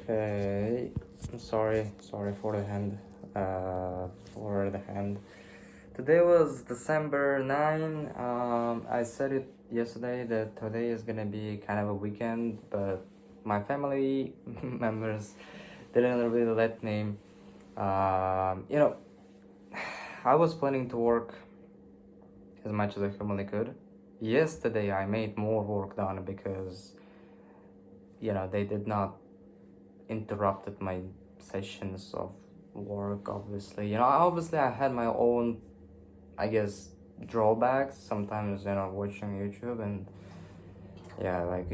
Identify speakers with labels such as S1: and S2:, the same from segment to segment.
S1: Okay, sorry for the hand. For the hand. Today was December 9. I said it yesterday that today is gonna be kind of a weekend, but my family members didn't really let me. You know, I was planning to work as much as I humanly could. Yesterday, I made more work done because they did not interrupted my sessions of work. Obviously I had my own, I guess, drawbacks sometimes, watching YouTube and like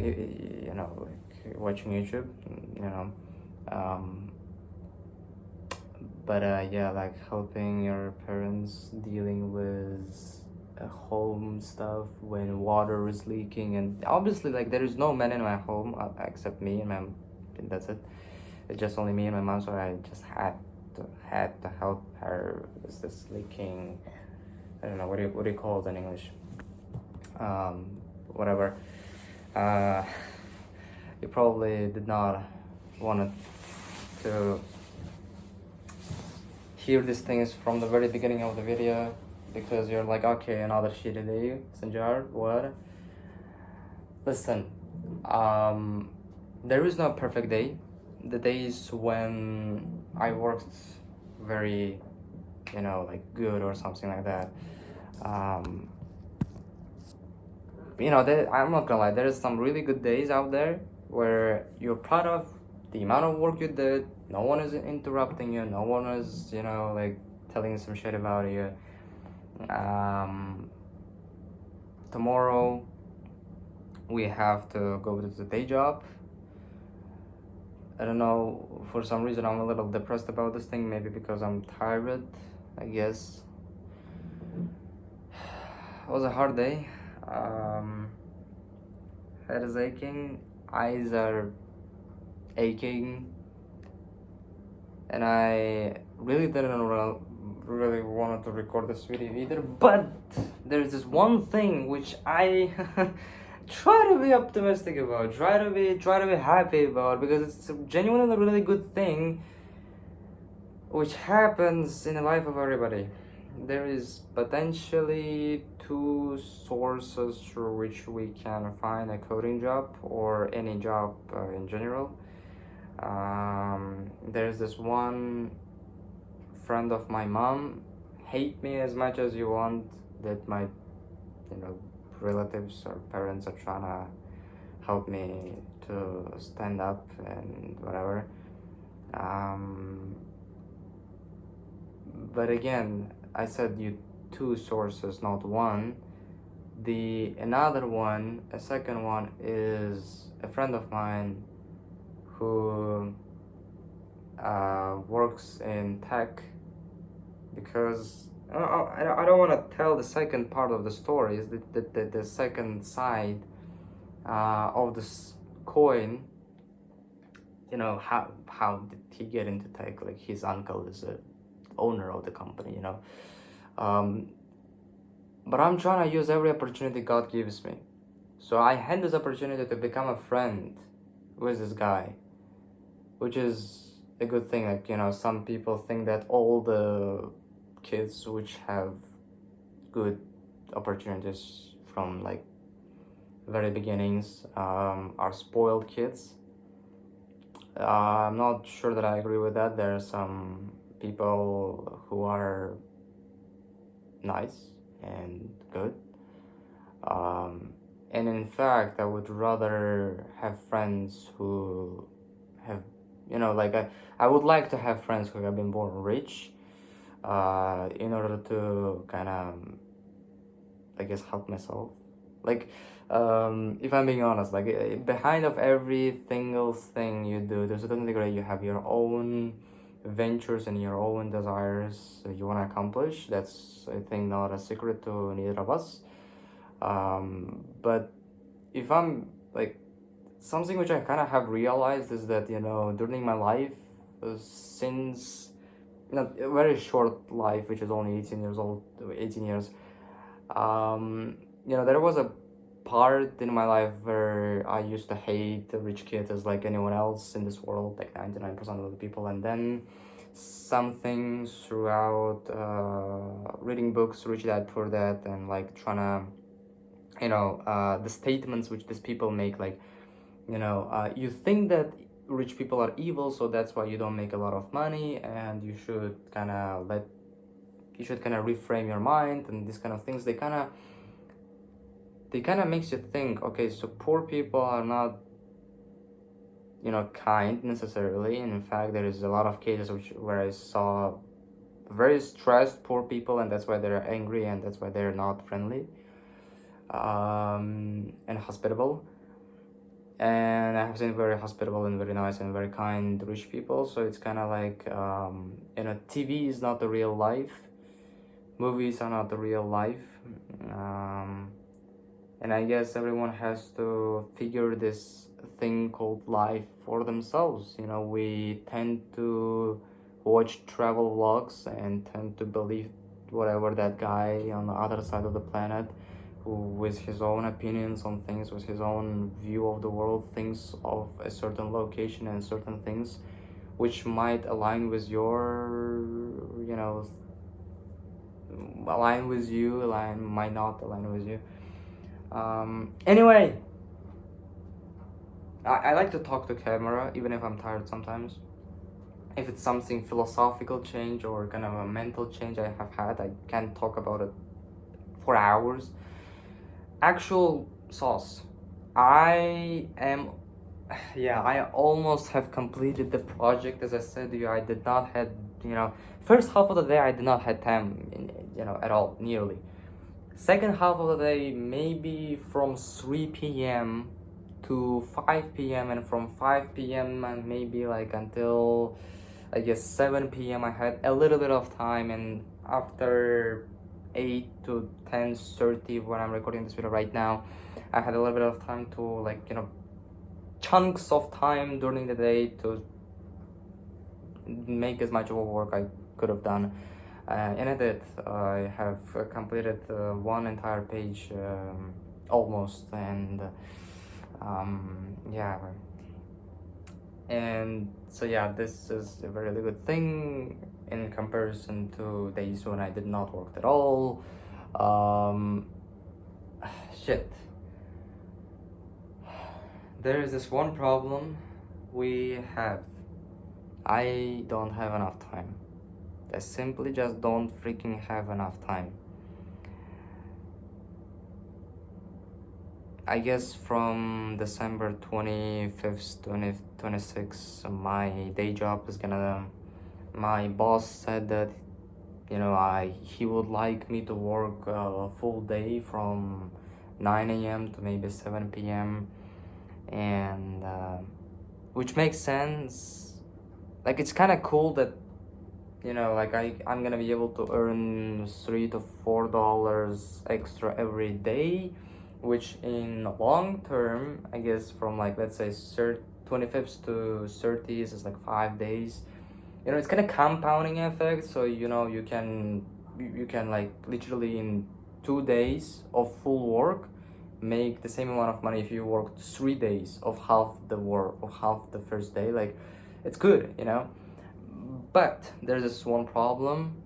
S1: watching YouTube, you know um but like helping your parents dealing with home stuff when water is leaking, and obviously like there is no man in my home except me and my, and that's it. It's just only me and my mom, so I just had to help her with this leaking. I don't know what do you call it in English. Whatever. Uh, you probably did not want to hear these things from the very beginning of the video because you're like, okay, another shitty day, Sanjar. What? Listen, there is no perfect day. The days when I worked very, like good or something like that. I'm not gonna lie, there is some really good days out there where you're proud of the amount of work you did. No one is interrupting you. No one is, like telling some shit about you. Tomorrow we have to go to the day job. I don't know, for some reason I'm a little depressed about this thing, maybe because I'm tired, I guess. It was a hard day. Head is aching, eyes are aching, and I really didn't really wanted to record this video either, but there's this one thing which I try to be optimistic about, try to be happy about, because it's genuinely a really good thing which happens in the life of everybody. There is potentially two sources through which we can find a coding job or any job in general. There's this one friend of my mom. Hate me as much as you want that my relatives or parents are trying to help me to stand up and whatever. But again, I said you two sources, not one. A second one is a friend of mine who works in tech, because I don't want to tell the second part of the story, is the second side of this coin. How did he get into tech? Like, his uncle is a owner of the company, but I'm trying to use every opportunity God gives me. So I had this opportunity to become a friend with this guy, which is a good thing. Like, some people think that all the kids which have good opportunities from like very beginnings are spoiled kids. I'm not sure that I agree with that. There are some people who are nice and good, and in fact I would rather have friends who have, like I would like to have friends who have been born rich, in order to kind of, I guess, help myself. Like, if I'm being honest, like behind of every single thing you do, there's a certain degree you have your own ventures and your own desires you want to accomplish. That's, I think, not a secret to neither of us. But if I'm like, something which I kind of have realized is that, during my life, since a very short life, which is only 18 years, there was a part in my life where I used to hate the rich kids as like anyone else in this world, like 99% of the people, and then some things throughout reading books, Rich Dad Poor Dad, and like trying to, the statements which these people make, like, you think that rich people are evil, so that's why you don't make a lot of money, and you should kind of reframe your mind, and these kind of things, they kind of makes you think, okay, so poor people are not kind necessarily. And in fact, there is a lot of cases where I saw very stressed poor people, and that's why they're angry, and that's why they're not friendly and hospitable. And I have seen very hospitable and very nice and very kind rich people. So it's kind of like TV is not the real life, movies are not the real life. And I guess everyone has to figure this thing called life for themselves. We tend to watch travel vlogs and tend to believe whatever that guy on the other side of the planet, who with his own opinions on things, with his own view of the world, thinks of a certain location and certain things which might align with your, might not align with you. Anyway, I like to talk to camera even if I'm tired sometimes. If it's something philosophical change or kind of a mental change I have had, I can talk about it for hours. Actual sauce. I almost have completed the project. As I said to you, I did not had, first half of the day I did not have time, at all, nearly. Second half of the day, maybe from 3 p.m. to 5 p.m. and from 5 p.m. and maybe like until I guess 7 p.m. I had a little bit of time, and after 8 to 10:30 when I'm recording this video right now, I had a little bit of time to chunks of time during the day to make as much of a work I could have done. And I did. I have completed one entire page almost, and and so this is a very good thing in comparison to days when I did not work at all. Shit. There is this one problem we have. I don't have enough time. I simply just don't freaking have enough time. I guess from December 25th, 2026, my day job is my boss said that, he would like me to work a full day from 9 a.m. to maybe 7 p.m. And, which makes sense. Like, it's kind of cool that, I'm gonna be able to earn $3 to $4 extra every day, which in long term, I guess from let's say 25th to 30th is 5 days. It's kind of compounding effect. So you can literally in 2 days of full work make the same amount of money if you worked 3 days of half the work of half the first day. It's good, but there's this one problem.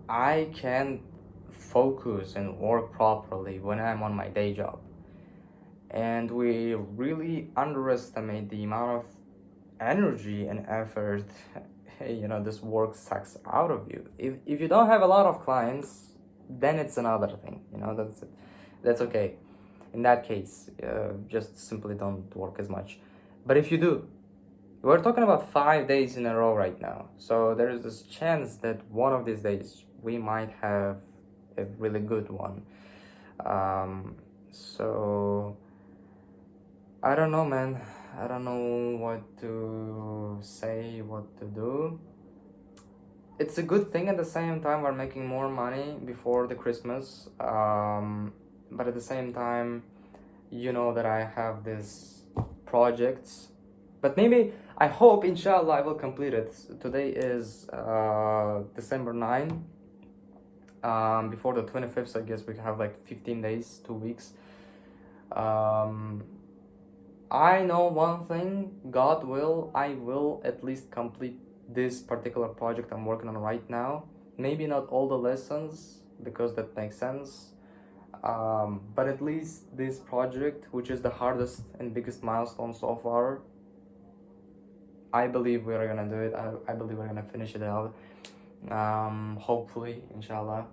S1: I can't focus and work properly when I'm on my day job, and we really underestimate the amount of energy and effort this work sucks out of you. If you don't have a lot of clients, then it's another thing. That's okay. In that case, just simply don't work as much. But if you do, we're talking about 5 days in a row right now, so there is this chance that one of these days we might have a really good one. So I don't know, man. I don't know what to say, what to do. It's a good thing at the same time. We're making more money before the Christmas, but at the same time, that I have these projects. But maybe, I hope, inshallah, I will complete it. Today is December 9. before the 25th. I guess we have like 15 days, 2 weeks. um I know one thing, God will, I will at least complete this particular project I'm working on right now. Maybe not all the lessons, because that makes sense. But at least this project, which is the hardest and biggest milestone so far, I believe we're gonna do it. I believe we're gonna finish it out. Hopefully, inshallah.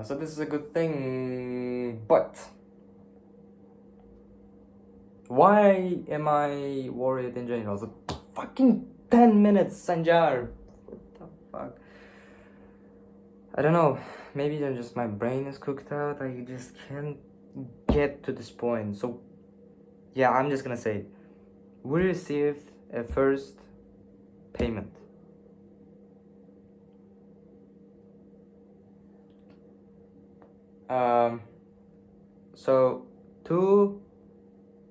S1: So this is a good thing, but why am I worried in general? So fucking 10 minutes, Sanjar. What the fuck? I don't know. Maybe then just my brain is cooked out. I just can't get to this point. So yeah, I'm just gonna say, we received a first payment. So two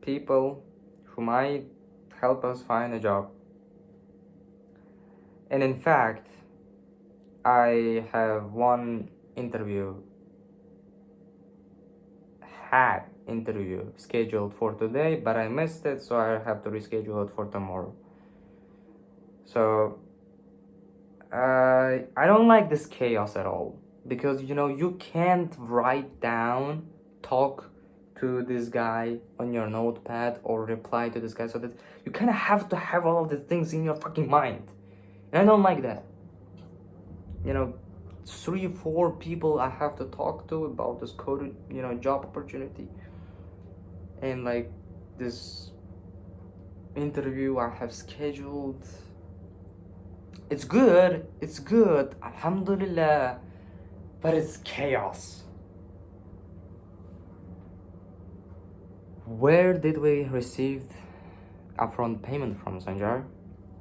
S1: people who might help us find a job. And in fact, I have one interview scheduled for today, but I missed it, so I have to reschedule it for tomorrow. So I don't like this chaos at all, because you can't write down, talk to this guy on your notepad or reply to this guy, so that you kind of have to have all of the things in your fucking mind, and I don't like that. 3-4 people I have to talk to about this coded job opportunity, and like this interview I have scheduled. It's good, alhamdulillah, but it's chaos. Where did we receive upfront payment from, Sanjar?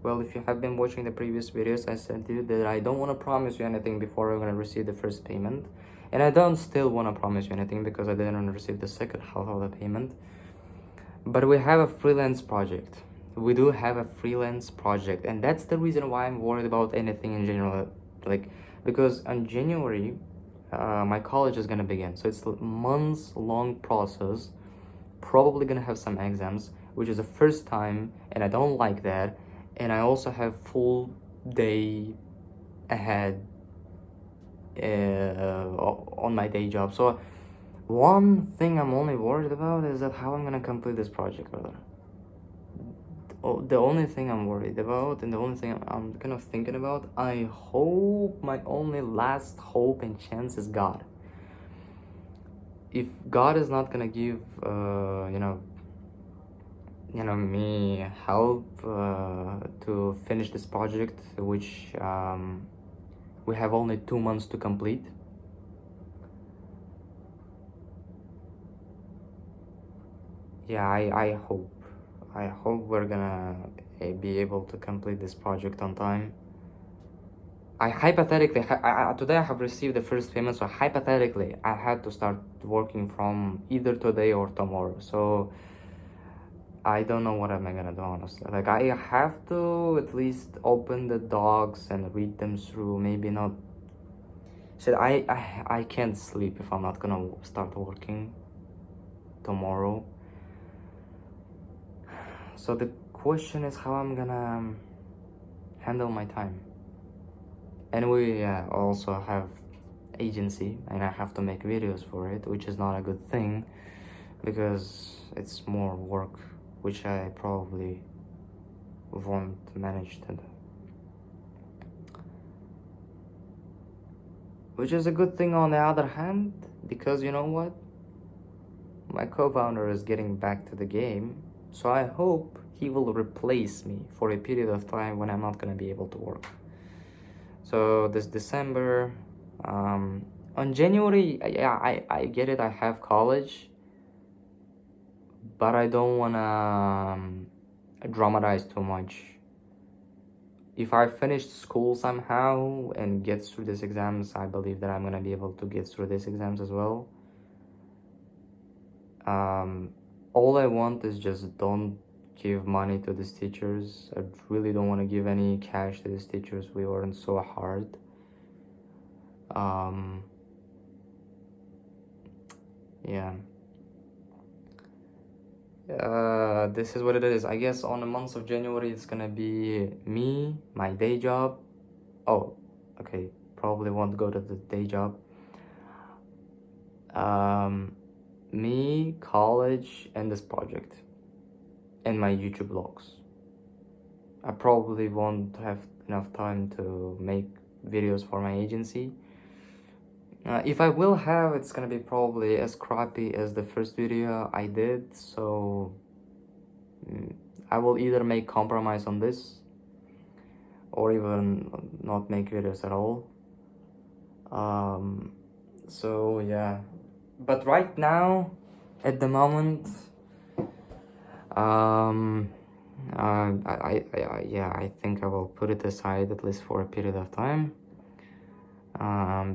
S1: Well, if you have been watching the previous videos, I said to you that I don't want to promise you anything before I'm going to receive the first payment. And I don't still want to promise you anything because I didn't receive the second half of the payment. But we have a freelance project. We do have a freelance project. And that's the reason why I'm worried about anything in general. Because in January, my college is going to begin. So it's a months-long process. Probably going to have some exams, which is the first time. And I don't like that. And I also have full day ahead on my day job. So one thing I'm only worried about is that how I'm gonna complete this project, brother. The only thing I'm worried about, and the only thing I'm kind of thinking about, I hope my only last hope and chance is God. If God is not gonna give me help to finish this project, which we have only 2 months to complete. Yeah, I hope we're gonna be able to complete this project on time. I hypothetically, today I have received the first payment, so hypothetically I had to start working from either today or tomorrow. So I don't know what am I gonna do, honestly. Like, I have to at least open the docs and read them through. Maybe not. Shit, I can't sleep if I'm not gonna start working tomorrow. So the question is how I'm gonna handle my time. And we also have agency, and I have to make videos for it, which is not a good thing because it's more work, which I probably won't manage to do. Which is a good thing on the other hand, because you know what? My co-founder is getting back to the game, so I hope he will replace me for a period of time when I'm not gonna be able to work. So this December, on January, I get it, I have college, but I don't wanna dramatize too much. If I finish school somehow and get through these exams, I believe that I'm gonna be able to get through these exams as well. All I want is just don't give money to these teachers. I really don't want to give any cash to these teachers. We learned so hard. Um, yeah. This is what it is. I guess on the month of January, it's gonna be me, my day job. Oh, okay. Probably won't go to the day job. Me, college, and this project, and my YouTube vlogs. I probably won't have enough time to make videos for my agency. If I will have, it's gonna be probably as crappy as the first video I did, so I will either make compromise on this or even not make videos at all. So yeah, but right now, at the moment, yeah, I think I will put it aside at least for a period of time.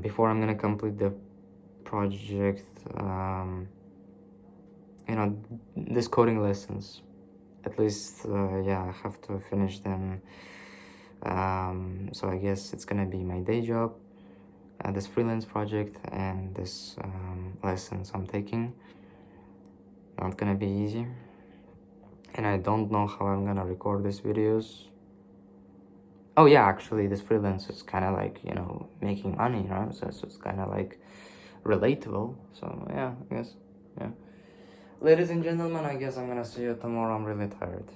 S1: Before I'm gonna complete the project, this coding lessons. At least, yeah, I have to finish them. So I guess it's gonna be my day job, this freelance project, and this lessons I'm taking. Not gonna be easy, and I don't know how I'm gonna record these videos. Oh yeah, actually, this freelance is kind of like, making money, right? So it's kind of like relatable. So yeah, I guess, yeah. Ladies and gentlemen, I guess I'm gonna see you tomorrow. I'm really tired.